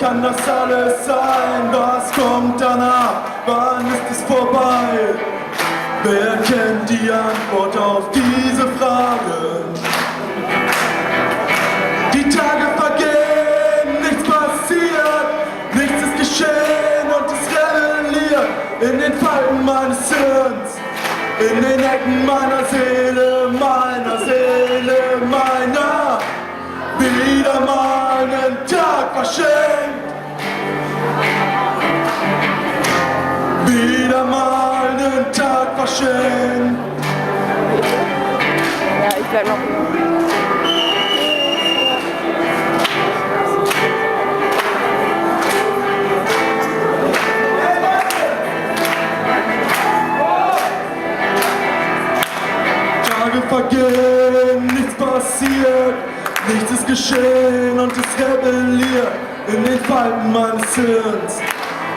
kann das alles sein? Was kommt danach? Wann ist es vorbei? Wer kennt die Antwort auf diese Fragen? Die Tage vergehen, nichts passiert, nichts ist geschehen und es rebelliert in den Falten meines Hirns, in den Ecken meiner Seele, meiner Seele, meiner. Wieder mal einen Tag verschenkt, wieder mal einen Tag verschenkt. Ja, ich bleib noch hier. Tage vergehen, nichts passiert, nichts ist geschehen und es rebelliert in den Falten meines Hirns,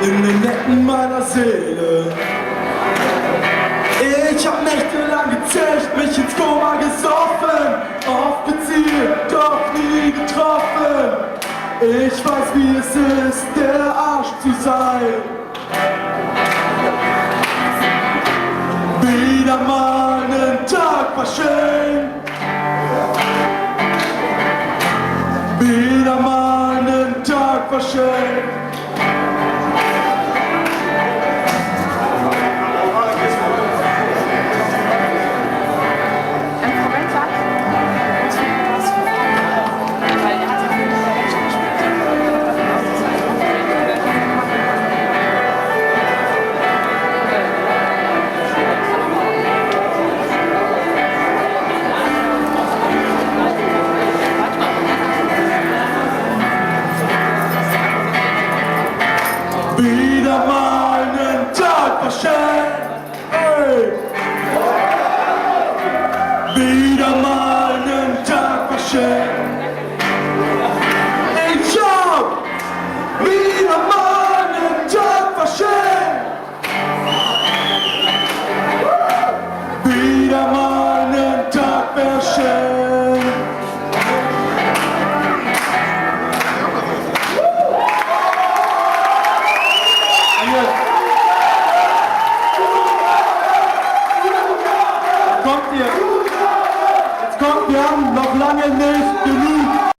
in den Ecken meiner Seele. Ich hab nächtelang gezecht, mich ins Koma gesoffen, oft gezielt, doch nie getroffen. Ich weiß, wie es ist, der Arsch zu sein. Wieder mal einen Tag verschenkt, wieder mal einen Tag verschenkt. Wieder mal einen Tag verschenkt, hey. Wieder mal einen Tag verschenkt. Ich hab wieder mal einen Tag verschenkt. Wieder mal einen Tag verschenkt. Jetzt kommt, wir haben noch lange nicht genug